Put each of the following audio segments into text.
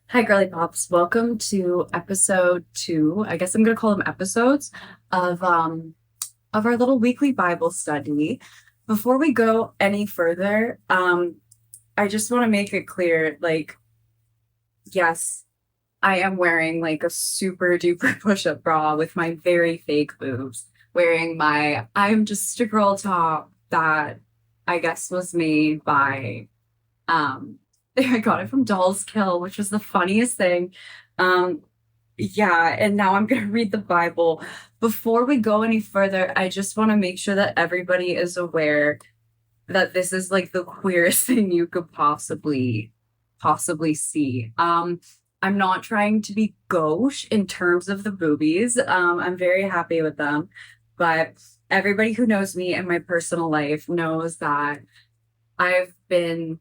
Hi, Girly Pops. Welcome to episode 2. I guess I'm gonna call them episodes of our little weekly Bible study. Before we go any further, I just want to make it clear, yes, I am wearing like a super duper push-up bra with my very fake boobs, wearing my I'm just a girl top that I guess was made by I got it from Doll's Kill, which was the funniest thing. Um, yeah, and now I'm gonna read the Bible. Before we go any further, I just want to make sure that everybody is aware that this is like the queerest thing you could possibly see. I'm not trying to be gauche in terms of the boobies. I'm very happy with them, but everybody who knows me in my personal life knows that I've been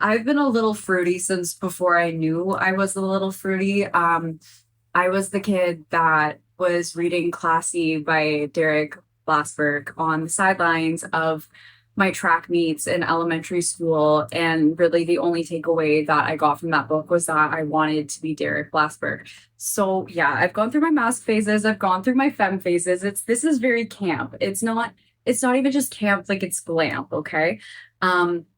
I've been a little fruity since before I knew I was a little fruity. I was the kid that was reading Classy by Derek Glassberg on the sidelines of my track meets in elementary school. And really, the only takeaway that I got from that book was that I wanted to be Derek Glassberg. So, yeah, I've gone through my mask phases, I've gone through my femme phases. This is very camp. It's not even just camp, like it's glam, okay?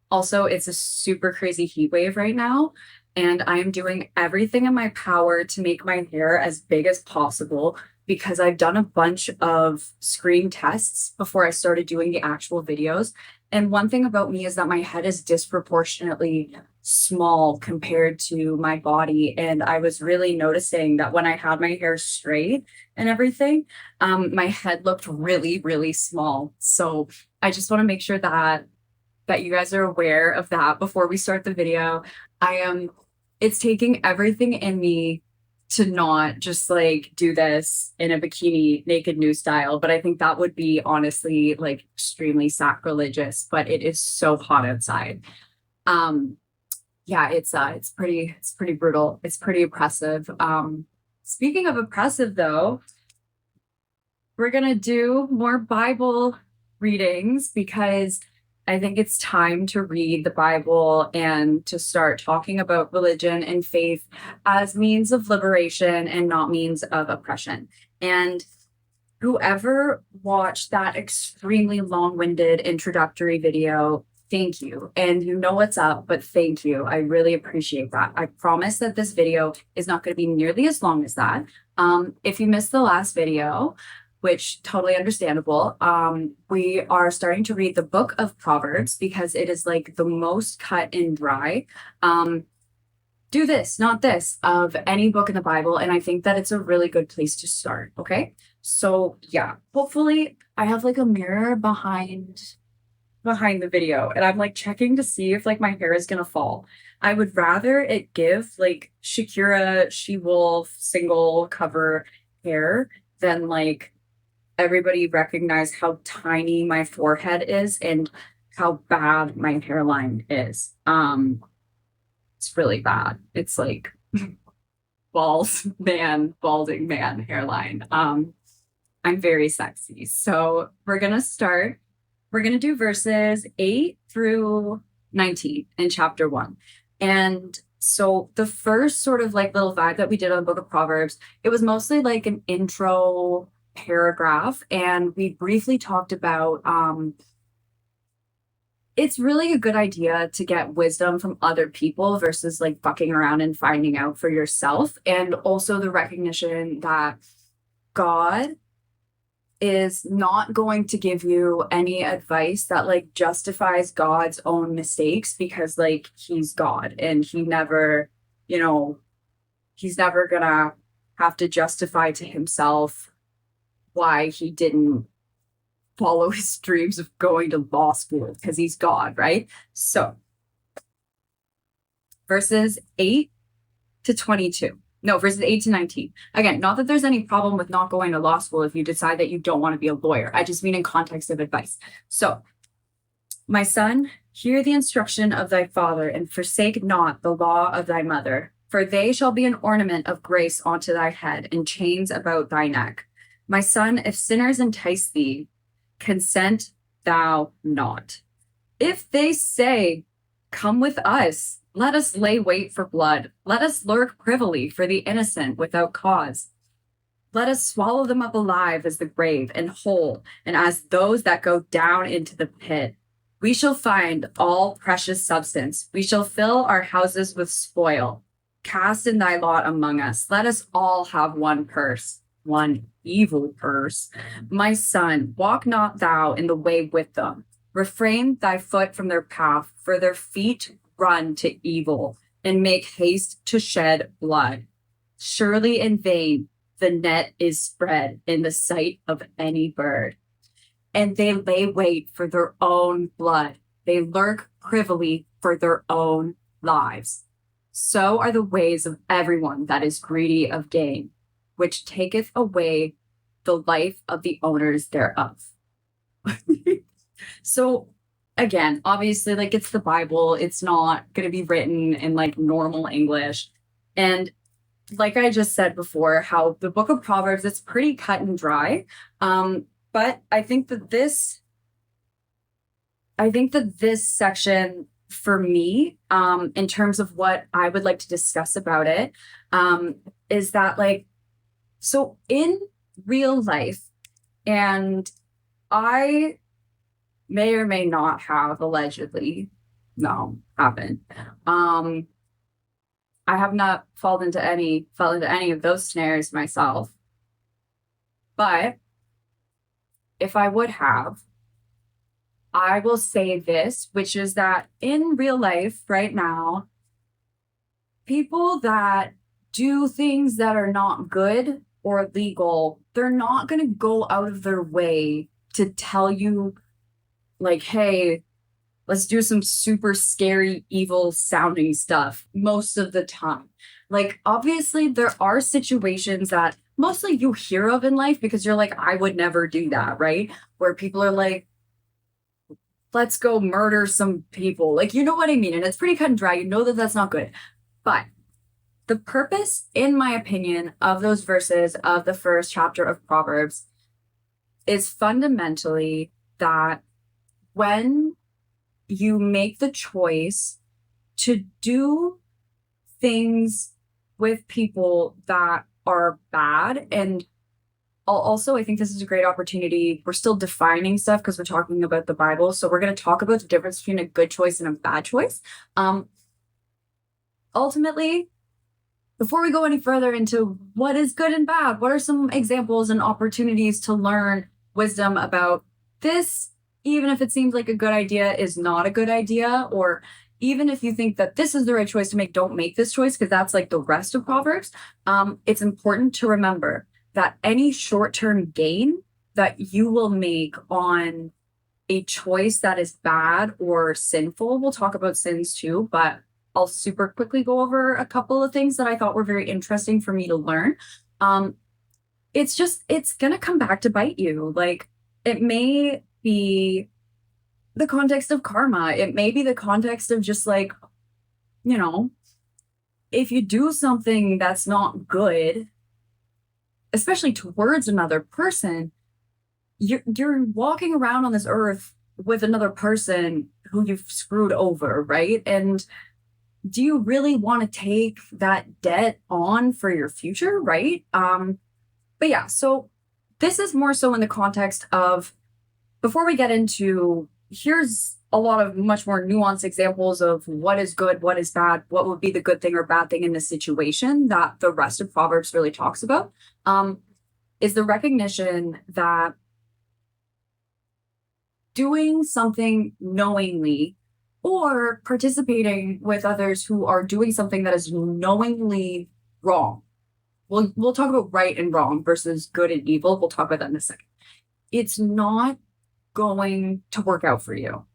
Also, it's a super crazy heat wave right now, and I'm doing everything in my power to make my hair as big as possible because I've done a bunch of screen tests before I started doing the actual videos. And one thing about me is that my head is disproportionately small compared to my body. And I was really noticing that when I had my hair straight and everything, my head looked really, really small. So I just want to make sure that you guys are aware of that before we start the video. It's taking everything in me to not just like do this in a bikini naked news style, but I think that would be honestly like extremely sacrilegious, but it is so hot outside. Um, yeah, it's pretty brutal. It's pretty oppressive. Speaking of oppressive though, we're gonna do more Bible readings because I think it's time to read the Bible and to start talking about religion and faith as means of liberation and not means of oppression. And whoever watched that extremely long-winded introductory video, thank you. And you know what's up, but thank you. I really appreciate that. I promise that this video is not going to be nearly as long as that. If you missed the last video, which totally understandable. We are starting to read the book of Proverbs because it is like the most cut and dry. Do this, not this, of any book in the Bible. And I think that it's a really good place to start. Okay. So yeah, hopefully I have like a mirror behind the video and I'm like checking to see if like my hair is gonna fall. I would rather it give like Shakira She-Wolf single cover hair than like everybody recognize how tiny my forehead is and how bad my hairline is. It's really bad. It's like balding man hairline. I'm very sexy. So we're gonna start. We're gonna do verses 8 through 19 in chapter 1. And so the first sort of like little vibe that we did on the book of Proverbs, it was mostly like an intro paragraph, and we briefly talked about it's really a good idea to get wisdom from other people versus like fucking around and finding out for yourself, and also the recognition that God is not going to give you any advice that like justifies God's own mistakes because like he's God and you know he's never gonna have to justify to himself why he didn't follow his dreams of going to law school because he's God, right? So, verses 8 to 22. No, verses 8 to 19. Again, not that there's any problem with not going to law school if you decide that you don't want to be a lawyer. I just mean in context of advice. So, my son, hear the instruction of thy father and forsake not the law of thy mother, for they shall be an ornament of grace unto thy head and chains about thy neck. My son, if sinners entice thee, consent thou not. If they say, come with us, Let us lay wait for blood. Let us lurk privily for the innocent without cause. Let us swallow them up alive as the grave and whole, and as those that go down into the pit. We shall find all precious substance. We shall fill our houses with spoil. Cast in thy lot among us. Let us all have one purse, one evil purse. My son, walk not thou in the way with them. Refrain thy foot from their path, for their feet run to evil and make haste to shed blood. Surely in vain the net is spread in the sight of any bird. And they lay wait for their own blood. They lurk privily for their own lives. So are the ways of everyone that is greedy of gain, which taketh away the life of the owners thereof. So again, obviously, like, it's the Bible. It's not going to be written in like normal English. And like I just said before, how the book of Proverbs, it's pretty cut and dry. But I think that this section for me, in terms of what I would like to discuss about it, is that, like, so in real life, and I may or may not have allegedly, no, haven't. I have not fallen into any of those snares myself. But if I would have, I will say this, which is that in real life right now, people that do things that are not good or legal, they're not going to go out of their way to tell you, like, hey, let's do some super scary, evil sounding stuff most of the time. Like, obviously, there are situations that mostly you hear of in life because you're like, I would never do that, right? Where people are like, let's go murder some people. Like, you know what I mean? And it's pretty cut and dry. You know that that's not good. But the purpose, in my opinion, of those verses of the first chapter of Proverbs is fundamentally that when you make the choice to do things with people that are bad, and also I think this is a great opportunity. We're still defining stuff because we're talking about the Bible, so we're going to talk about the difference between a good choice and a bad choice. Ultimately, before we go any further into what is good and bad, what are some examples and opportunities to learn wisdom about this, even if it seems like a good idea is not a good idea, or even if you think that this is the right choice to make, don't make this choice, because that's like the rest of Proverbs. It's important to remember that any short-term gain that you will make on a choice that is bad or sinful, we'll talk about sins too, but I'll super quickly go over a couple of things that I thought were very interesting for me to learn. It's going to come back to bite you. Like, it may be the context of karma. It may be the context of just, like, you know, if you do something that's not good, especially towards another person, you're walking around on this earth with another person who you've screwed over, right? And do you really want to take that debt on for your future, right? But yeah, so this is more so in the context of, before we get into, here's a lot of much more nuanced examples of what is good, what is bad, what would be the good thing or bad thing in this situation that the rest of Proverbs really talks about, is the recognition that doing something knowingly or participating with others who are doing something that is knowingly wrong. We'll talk about right and wrong versus good and evil. We'll talk about that in a second. It's not going to work out for you.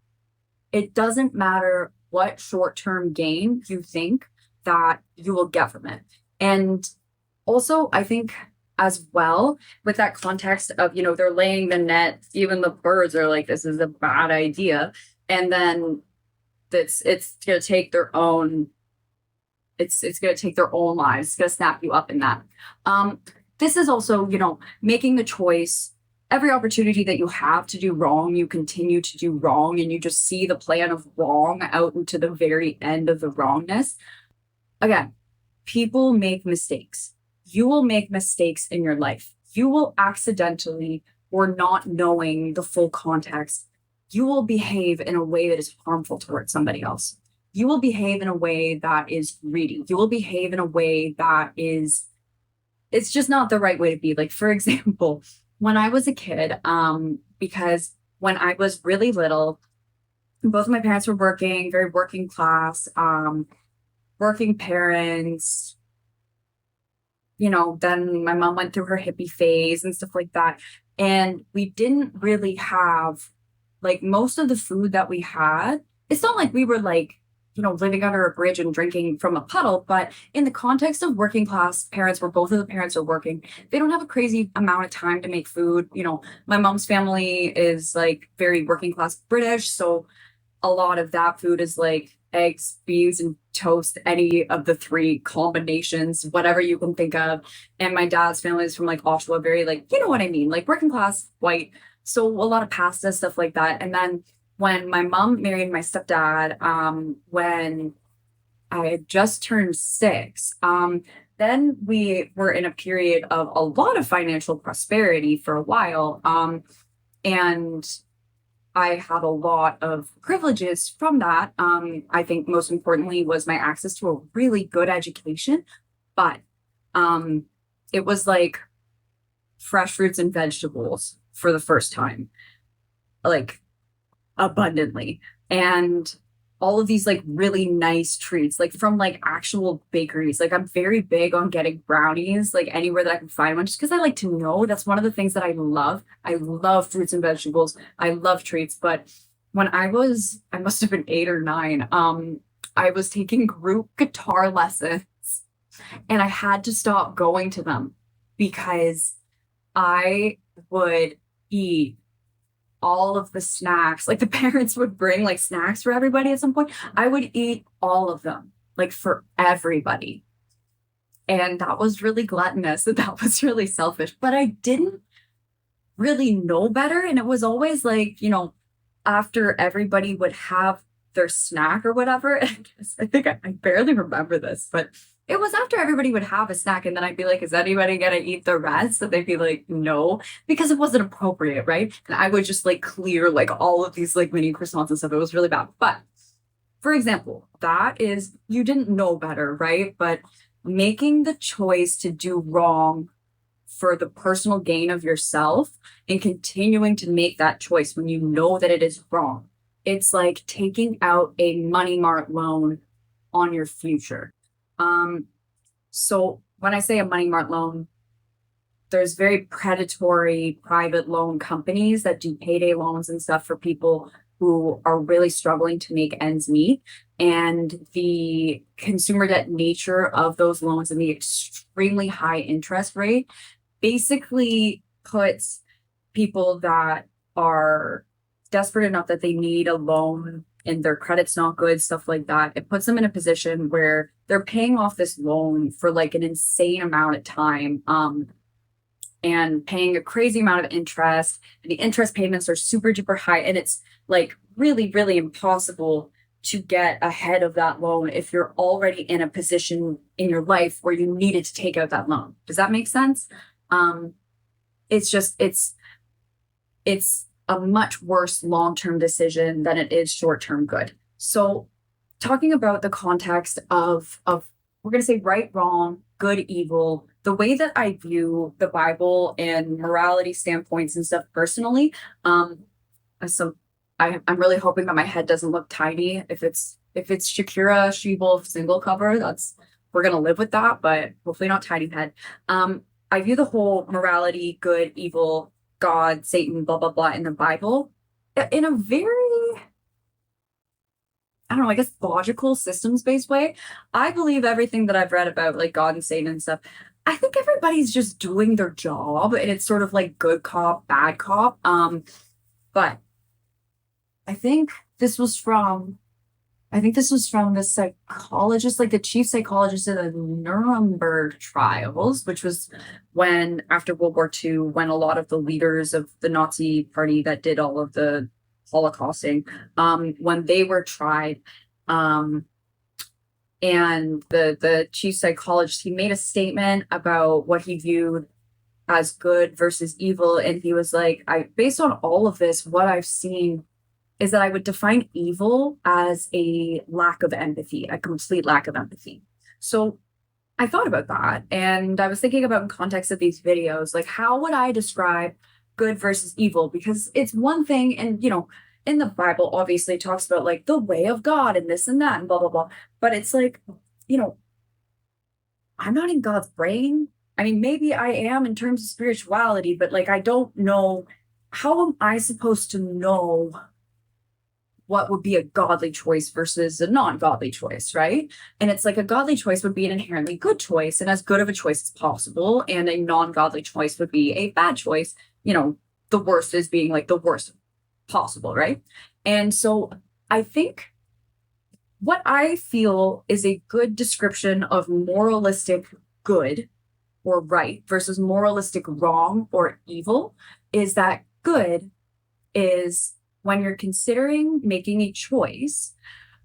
It doesn't matter what short-term gain you think that you will get from it. And also, I think as well, with that context of, you know, they're laying the net, even the birds are like, this is a bad idea. And then it's going to take their own, it's going to take their own lives. It's going to snap you up in that. This is also, you know, making the choice every opportunity that you have to do wrong, you continue to do wrong, and you just see the plan of wrong out into the very end of the wrongness. Again, people make mistakes. You will make mistakes in your life. You will accidentally, or not knowing the full context, you will behave in a way that is harmful towards somebody else. You will behave in a way that is greedy. You will behave in a way that is, it's just not the right way to be. Like, for example, when I was a kid, because when I was really little, both of my parents were working, very working class, working parents. Then my mom went through her hippie phase and stuff like that. And we didn't really have, like, most of the food that we had. It's not like we were like, living under a bridge and drinking from a puddle, but in the context of working class parents where both of the parents are working, they don't have a crazy amount of time to make food. My mom's family is like very working class British. So a lot of that food is like eggs, beans, and toast, any of the three combinations, whatever you can think of. And my dad's family is from like Oshawa, very like, you know what I mean? Like working class, white. So a lot of pasta, stuff like that. And then when my mom married my stepdad, when I had just turned 6, then we were in a period of a lot of financial prosperity for a while. And I had a lot of privileges from that. I think most importantly was my access to a really good education, but it was like fresh fruits and vegetables for the first time, like abundantly. And all of these like really nice treats, like from like actual bakeries. Like I'm very big on getting brownies, like anywhere that I can find one, just because I like to know. That's one of the things that I love. I love fruits and vegetables. I love treats. But when I must have been 8 or 9, I was taking group guitar lessons and I had to stop going to them because I would eat all of the snacks. Like the parents would bring like snacks for everybody at some point. I would eat all of them, like for everybody. And that was really gluttonous and that was really selfish. But I didn't really know better. And it was always like, after everybody would have their snack or whatever. I think I barely remember this, but it was after everybody would have a snack and then I'd be like, is anybody gonna eat the rest? And they'd be like, no, because it wasn't appropriate, right? And I would just like clear like all of these like mini croissants and stuff. It was really bad. But for example, that is, you didn't know better, right? But making the choice to do wrong for the personal gain of yourself and continuing to make that choice when you know that it is wrong. It's like taking out a money mart loan on your future. So when I say a money mart loan, there's very predatory private loan companies that do payday loans and stuff for people who are really struggling to make ends meet. And the consumer debt nature of those loans and the extremely high interest rate basically puts people that are desperate enough that they need a loan and their credit's not good, stuff like that. It puts them in a position where they're paying off this loan for like an insane amount of time, and paying a crazy amount of interest. And the interest payments are super duper high. And it's like really, really impossible to get ahead of that loan if you're already in a position in your life where you needed to take out that loan. Does that make sense? It's a much worse long-term decision than it is short-term good. So talking about the context of we're going to say right, wrong, good, evil, the way that I view the Bible and morality standpoints and stuff personally, so I'm really hoping that my head doesn't look tiny. If it's Shakira She-Wolf single cover, we're going to live with that, but hopefully not tiny head. I view the whole morality, good, evil, God, Satan, blah, blah, blah in the Bible in a very, I don't know, I guess logical systems-based way. I believe everything that I've read about like God and Satan and stuff. I think everybody's just doing their job and it's sort of like good cop, bad cop. But I think this was from I think this was from the psychologist, like the chief psychologist of the Nuremberg trials, which was when, after World War II, when a lot of the leaders of the Nazi party that did all of the Holocausting, when they were tried, um, and the chief psychologist, he made a statement about what he viewed as good versus evil, and he was like, I, based on all of this, what I've seen is that I would define evil as a lack of empathy, a complete lack of empathy. So I thought about that, and I was thinking about in context of these videos, like how would I describe good versus evil? Because it's one thing, and in the Bible, obviously it talks about like the way of God and this and that and blah blah blah. But it's like, you know, I'm not in God's brain. I mean, maybe I am in terms of spirituality, but like I don't know, how am I supposed to know what would be a godly choice versus a non-godly choice, right? And it's like a godly choice would be an inherently good choice and as good of a choice as possible, and a non-godly choice would be a bad choice. The worst is being like the worst possible, right? And so I think what I feel is a good description of moralistic good or right versus moralistic wrong or evil is that good is when you're considering making a choice,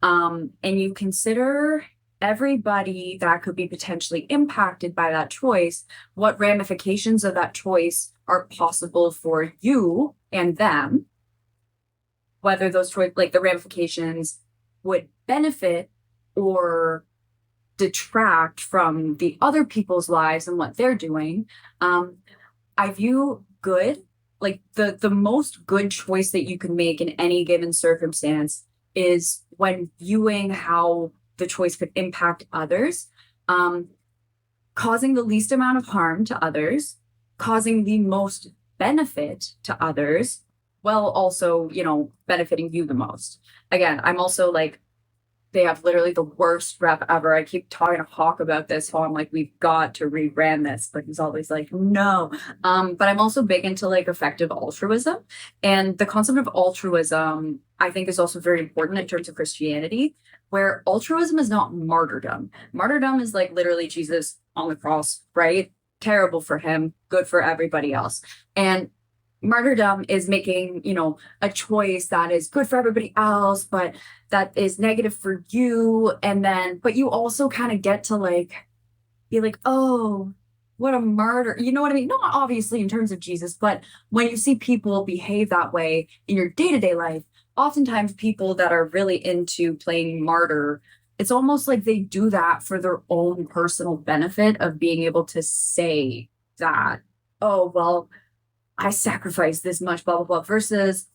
and you consider everybody that could be potentially impacted by that choice, what ramifications of that choice are possible for you and them, whether those choice, like the ramifications would benefit or detract from the other people's lives and what they're doing. I view good, like the most good choice that you can make in any given circumstance is when viewing how the choice could impact others, causing the least amount of harm to others, causing the most benefit to others, while also, benefiting you the most. Again, I'm also like, they have literally the worst rep ever. I keep talking to Hawk about this, so I'm like, we've got to rebrand this, but he's always like, no. But I'm also big into like effective altruism. And the concept of altruism, I think, is also very important in terms of Christianity, where altruism is not martyrdom. Martyrdom is like literally Jesus on the cross, right? Terrible for him, good for everybody else. And martyrdom is making, a choice that is good for everybody else, but that is negative for you. And then, but you also kind of get to like, be like, oh, what a martyr. You know what I mean? Not obviously in terms of Jesus, but when you see people behave that way in your day-to-day life, oftentimes people that are really into playing martyr, it's almost like they do that for their own personal benefit of being able to say that, oh, well, I sacrificed this much, blah, blah, blah, versus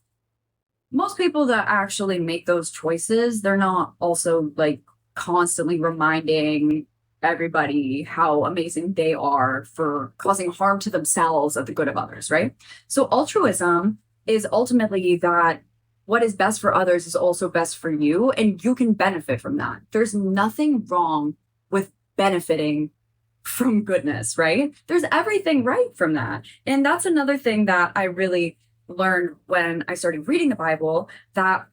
most people that actually make those choices, they're not also like constantly reminding everybody how amazing they are for causing harm to themselves at the good of others, right? So altruism is ultimately that what is best for others is also best for you, and you can benefit from that. There's nothing wrong with benefiting from goodness, right? There's everything right from that. And that's another thing that I really learned when I started reading the Bible, that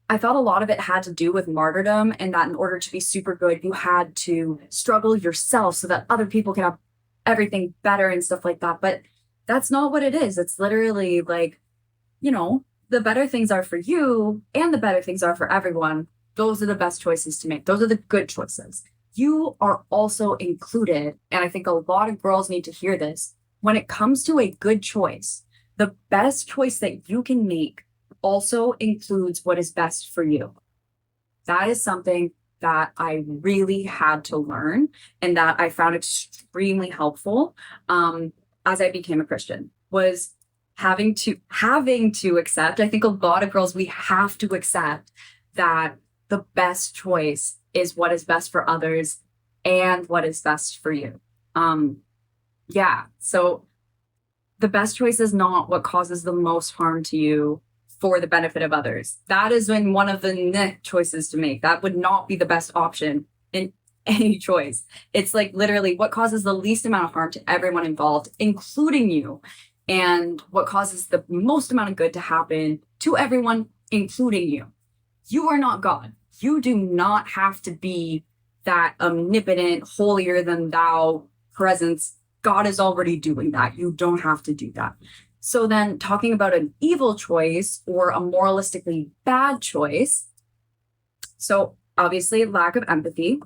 I thought a lot of it had to do with martyrdom, and that in order to be super good, you had to struggle yourself so that other people can have everything better and stuff like that. But that's not what it is. It's literally like, the better things are for you and the better things are for everyone. Those are the best choices to make. Those are the good choices. You are also included, and I think a lot of girls need to hear this, when it comes to a good choice, the best choice that you can make also includes what is best for you. That is something that I really had to learn and that I found extremely helpful as I became a Christian, was having to accept. I think a lot of girls, we have to accept that the best choice is what is best for others and what is best for you. So the best choice is not what causes the most harm to you for the benefit of others. That is when one of the choices to make. That would not be the best option in any choice. It's like literally what causes the least amount of harm to everyone involved, including you, and what causes the most amount of good to happen to everyone, including you. You are not God. You do not have to be that omnipotent, holier than thou presence. God is already doing that. You don't have to do that. So then talking about an evil choice or a moralistically bad choice. So obviously lack of empathy.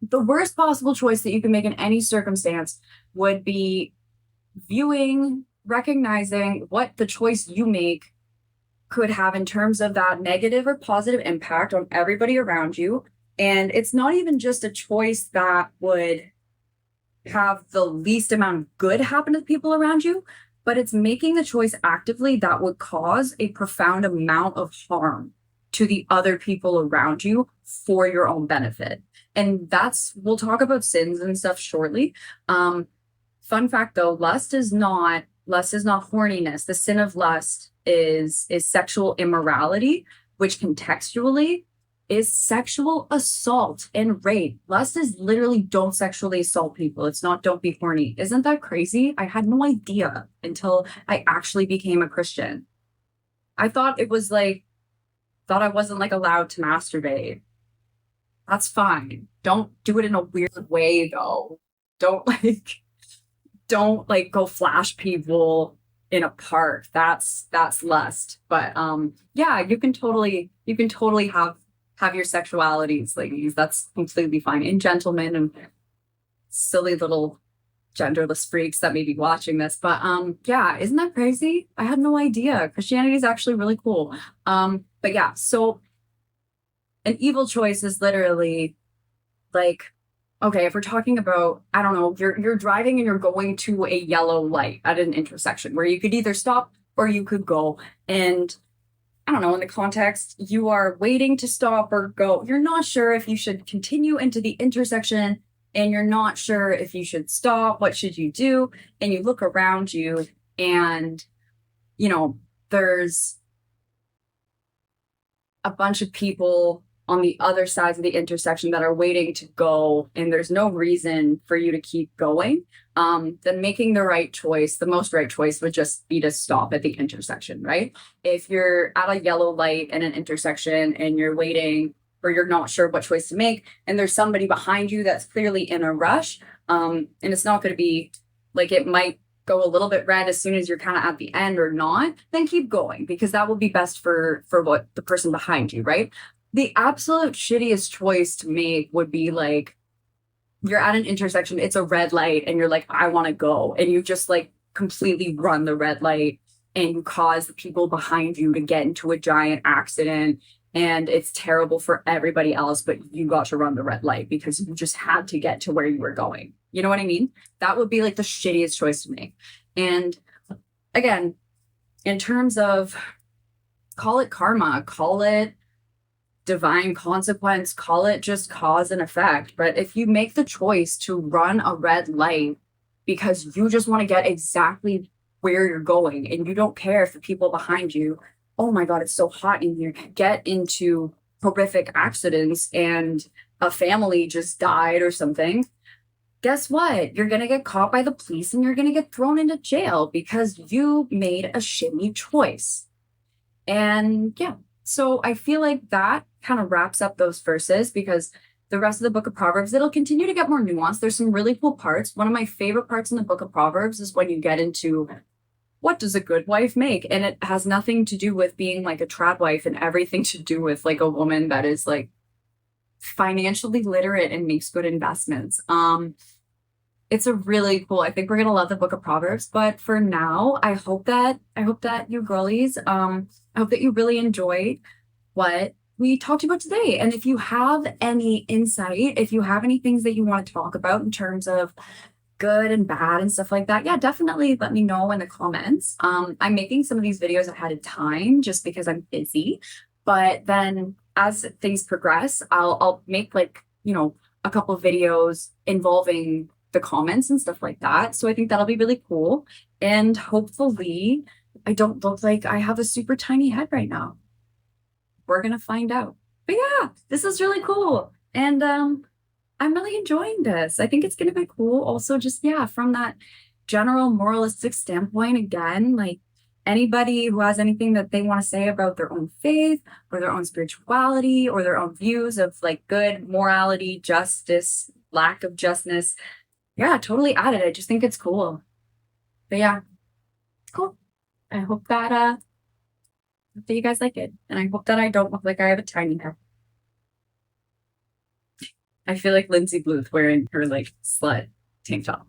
The worst possible choice that you can make in any circumstance would be recognizing what the choice you make could have in terms of that negative or positive impact on everybody around you. And it's not even just a choice that would have the least amount of good happen to the people around you, but it's making the choice actively that would cause a profound amount of harm to the other people around you for your own benefit. And we'll talk about sins and stuff shortly. Fun fact though, lust is not horniness. The sin of lust is sexual immorality, which contextually is sexual assault and rape. Lust is literally don't sexually assault people. It's not don't be horny. Isn't that crazy? I had no idea until I actually became a Christian. I thought I wasn't like allowed to masturbate. That's fine. Don't do it in a weird way though. Don't go flash people in a park. That's lust. But yeah, you can totally have your sexualities, ladies. That's completely fine. And gentlemen and silly little genderless freaks that may be watching this. But yeah, isn't that crazy? I had no idea. Christianity is actually really cool. But yeah, so an evil choice is literally like, okay, if we're talking about, I don't know, you're driving and you're going to a yellow light at an intersection where you could either stop or you could go. And I don't know, in the context, you are waiting to stop or go. You're not sure if you should continue into the intersection and you're not sure if you should stop. What should you do? And you look around you and, there's a bunch of people on the other sides of the intersection that are waiting to go, and there's no reason for you to keep going, then making the most right choice would just be to stop at the intersection, right? If you're at a yellow light in an intersection and you're waiting or you're not sure what choice to make, and there's somebody behind you that's clearly in a rush, and it's not going to be like it might go a little bit red as soon as you're kind of at the end or not, then keep going because that will be best for what the person behind you, right? The absolute shittiest choice to make would be like, you're at an intersection, it's a red light, and you're like, I want to go. And you just like completely run the red light and you cause the people behind you to get into a giant accident. And it's terrible for everybody else, but you got to run the red light because you just had to get to where you were going. You know what I mean? That would be like the shittiest choice to make. And again, in terms of call it karma, call it divine consequence, call it just cause and effect. But if you make the choice to run a red light because you just want to get exactly where you're going and you don't care if the people behind you, oh my God, it's so hot in here, get into horrific accidents and a family just died or something, guess what? You're going to get caught by the police and you're going to get thrown into jail because you made a shitty choice. And yeah, so I feel like that kind of wraps up those verses because the rest of the book of Proverbs, it'll continue to get more nuanced. There's some really cool parts. One of my favorite parts in the book of Proverbs is when you get into what does a good wife make? And it has nothing to do with being like a trad wife and everything to do with like a woman that is like financially literate and makes good investments. It's a really cool, I think we're going to love the book of Proverbs, but for now, I hope that you girlies, I hope that you really enjoyed what we talked about today. And if you have any insight, if you have any things that you want to talk about in terms of good and bad and stuff like that, yeah, definitely let me know in the comments. I'm making some of these videos ahead of time just because I'm busy, but then as things progress, I'll make like, a couple of videos involving the comments and stuff like that. So I think that'll be really cool. And hopefully I don't look like I have a super tiny head right now. We're going to find out. But yeah, this is really cool. And I'm really enjoying this. I think it's going to be cool. Also, just, yeah, from that general moralistic standpoint, again, like anybody who has anything that they want to say about their own faith or their own spirituality or their own views of like good morality, justice, lack of justness, yeah, totally add it. I just think it's cool. But yeah, it's cool. I hope that you guys like it. And I hope that I don't look like I have a tiny head. I feel like Lindsay Bluth wearing her like slut tank top.